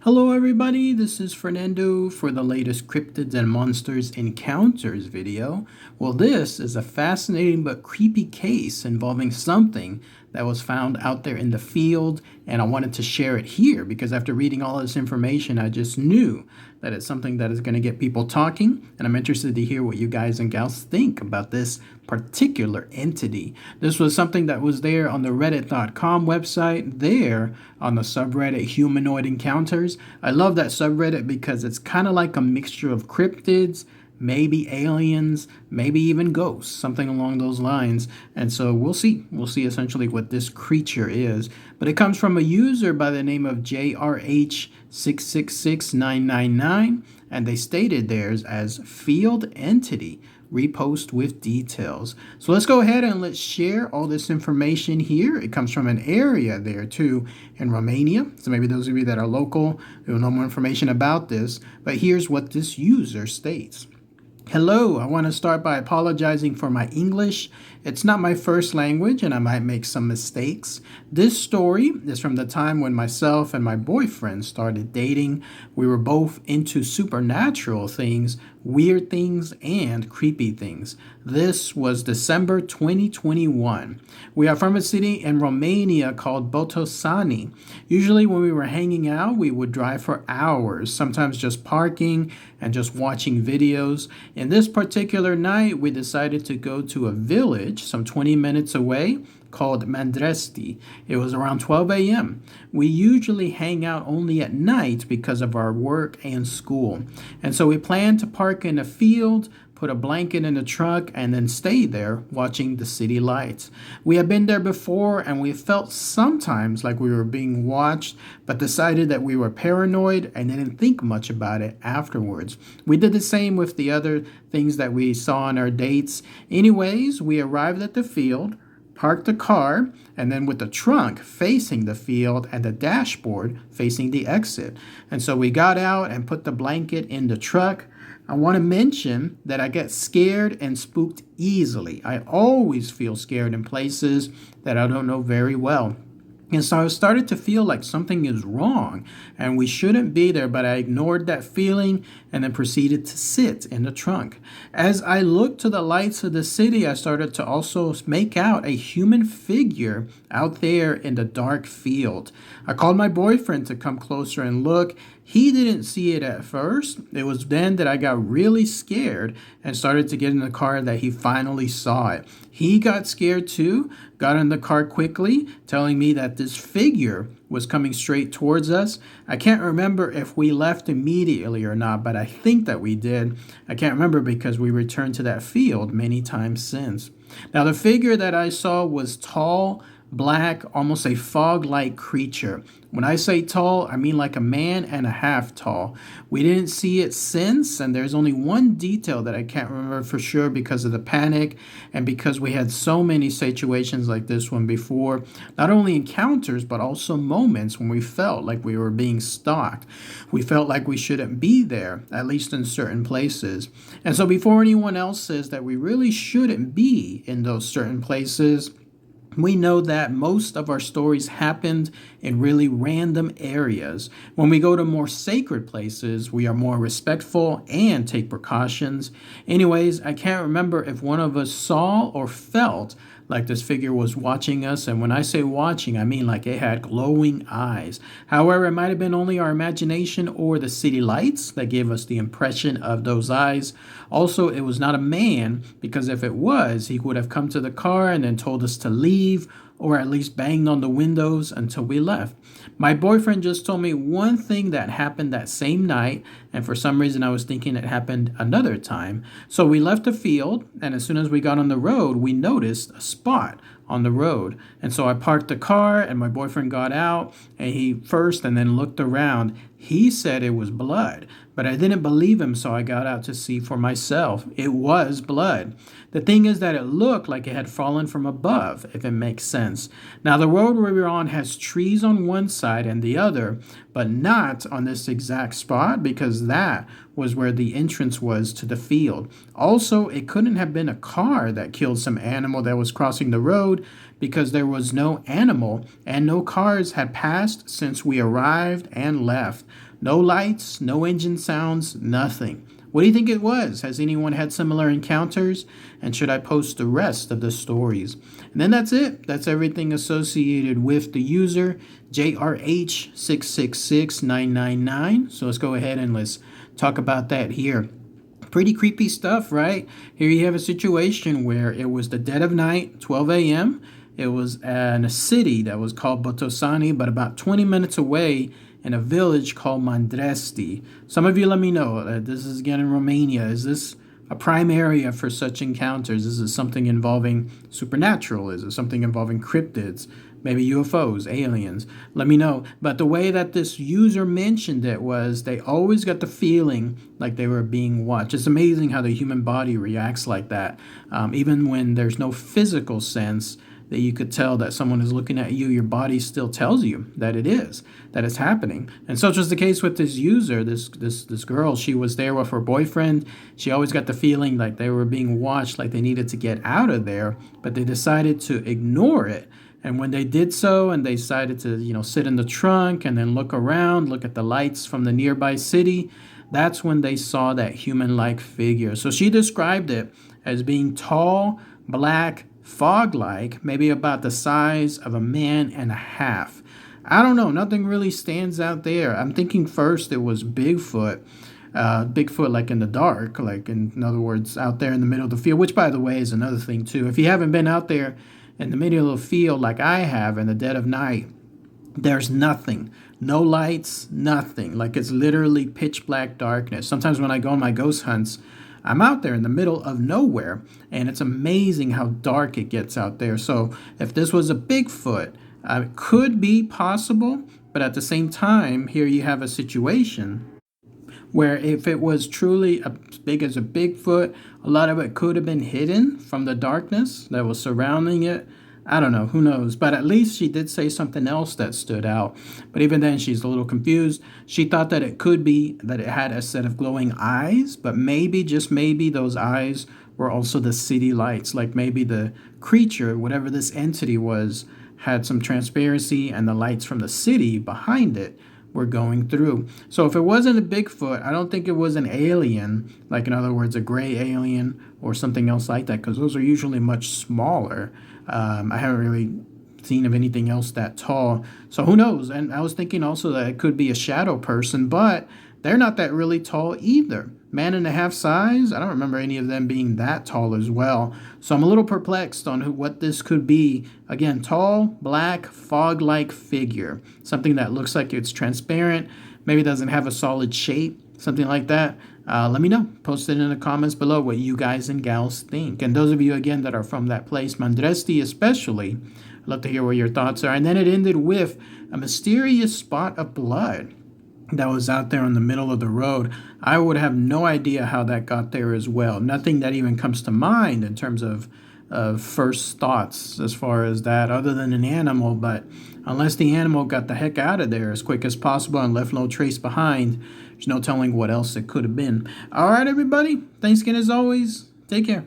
Hello everybody, this is Fernando for the latest Cryptids and Monsters Encounters video. Well, this is a fascinating but creepy case involving something that was found out there in the field, and I wanted to share it here because after reading all this information, I just knew that it's something that is going to get people talking, and I'm interested to hear what you guys and gals think about this particular entity. This was something that was there on the reddit.com website, there on the subreddit Humanoid Encounters. I love that subreddit because it's kind of like a mixture of cryptids, maybe aliens, maybe even ghosts, something along those lines. And so we'll see essentially what this creature is. But it comes from a user by the name of JRH666999, and they stated theirs as field entity. Repost with details. So let's go ahead and let's share all this information here. It comes from an area there too in Romania. So maybe those of you that are local, you'll know more information about this. But here's what this user states. Hello, I want to start by apologizing for my English. It's not my first language and I might make some mistakes. This story is from the time when myself and my boyfriend started dating. We were both into supernatural things, weird things, and creepy things. This was December 2021. We are from a city in Romania called Botosani. Usually when we were hanging out, we would drive for hours, sometimes just parking and just watching videos. In this particular night, we decided to go to a village some 20 minutes away called Mandresti. It was around 12 a.m. We usually hang out only at night because of our work and school. And so we planned to park in a field, put a blanket in the truck, and then stay there watching the city lights. We had been there before and we felt sometimes like we were being watched, but decided that we were paranoid and didn't think much about it afterwards. We did the same with the other things that we saw on our dates. Anyways, we arrived at the field, parked the car, and then with the trunk facing the field and the dashboard facing the exit. And so we got out and put the blanket in the truck. I want to mention that I get scared and spooked easily. I always feel scared in places that I don't know very well. And so I started to feel like something is wrong and we shouldn't be there, but I ignored that feeling and then proceeded to sit in the trunk. As I looked to the lights of the city, I started to also make out a human figure out there in the dark field. I called my boyfriend to come closer and look. He didn't see it at first. It was then that I got really scared and started to get in the car that he finally saw it. He got scared too, got in the car quickly, telling me that this figure was coming straight towards us. I can't remember if we left immediately or not, but I think that we did. I can't remember because we returned to that field many times since. Now, the figure that I saw was tall, black, almost a fog-like creature. When I say tall, I mean like a man and a half tall. We didn't see it since, and there's only one detail that I can't remember for sure because of the panic and because we had so many situations like this one before. Not only encounters, but also moments when we felt like we were being stalked. We felt like we shouldn't be there, at least in certain places. And so before anyone else says that we really shouldn't be in those certain places, we know that most of our stories happened in really random areas. When we go to more sacred places, we are more respectful and take precautions. Anyways, I can't remember if one of us saw or felt like this figure was watching us. And when I say watching, I mean like it had glowing eyes. However, it might have been only our imagination or the city lights that gave us the impression of those eyes. Also, it was not a man, because if it was, he would have come to the car and then told us to leave, or at least banged on the windows until we left. My boyfriend just told me one thing that happened that same night, and for some reason I was thinking it happened another time. So we left the field, and as soon as we got on the road, we noticed a spot on the road. And so I parked the car and my boyfriend got out and he first and then looked around. He said it was blood, but I didn't believe him, so I got out to see for myself. It was blood. The thing is that it looked like it had fallen from above, if it makes sense. Now, the road we were on has trees on one side and the other, but not on this exact spot because that was where the entrance was to the field. Also, it couldn't have been a car that killed some animal that was crossing the road because there was no animal and no cars had passed since we arrived and left. No lights, no engine sounds, nothing. What do you think it was? Has anyone had similar encounters? And should I post the rest of the stories? And then that's it. That's everything associated with the user, JRH666999. So let's go ahead and let's talk about that here. Pretty creepy stuff, right? Here you have a situation where it was the dead of night, 12 a.m. It was in a city that was called Botosani, but about 20 minutes away in a village called Mandresti. Some of you let me know, this is again in Romania. Is this a prime area for such encounters? Is it something involving supernatural? Is it something involving cryptids? Maybe UFOs, aliens? Let me know. But the way that this user mentioned it was they always got the feeling like they were being watched. It's amazing how the human body reacts like that. Even when there's no physical sense, that you could tell that someone is looking at you, your body still tells you that it is, that it's happening. And such was the case with this user, this girl. She was there with her boyfriend. She always got the feeling like they were being watched, like they needed to get out of there, but they decided to ignore it. And when they did so, and they decided to, sit in the trunk and then look around, look at the lights from the nearby city, that's when they saw that human-like figure. So she described it as being tall, black, fog-like, maybe about the size of a man and a half. I don't know. Nothing really stands out there. I'm thinking first it was Bigfoot. Bigfoot like in the dark, like in other words, out there in the middle of the field, which by the way is another thing too. If you haven't been out there in the middle of the field like I have in the dead of night, there's nothing. No lights, nothing. Like it's literally pitch black darkness. Sometimes when I go on my ghost hunts, I'm out there in the middle of nowhere, and it's amazing how dark it gets out there. So if this was a Bigfoot, it could be possible, but at the same time, here you have a situation where if it was truly as big as a Bigfoot, a lot of it could have been hidden from the darkness that was surrounding it. I don't know, who knows? But at least she did say something else that stood out. But even then, she's a little confused. She thought that it could be that it had a set of glowing eyes, but maybe, just maybe, those eyes were also the city lights. Like maybe the creature, whatever this entity was, had some transparency and the lights from the city behind it were going through. So if it wasn't a Bigfoot, I don't think it was an alien, like in other words, a gray alien or something else like that, because those are usually much smaller. I haven't really seen of anything else that tall. So who knows? And I was thinking also that it could be a shadow person, but they're not that really tall either. Man and a half size, I don't remember any of them being that tall as well. So I'm a little perplexed on what this could be. Again, tall, black, fog-like figure. Something that looks like it's transparent, maybe doesn't have a solid shape, something like that. Let me know. Post it in the comments below what you guys and gals think. And those of you, again, that are from that place, Mandresti especially, I'd love to hear what your thoughts are. And then it ended with a mysterious spot of blood that was out there in the middle of the road. I would have no idea how that got there as well. Nothing that even comes to mind in terms of first thoughts as far as that, other than an animal. But unless the animal got the heck out of there as quick as possible and left no trace behind, there's no telling what else it could have been. All right, everybody. Thanks again as always. Take care.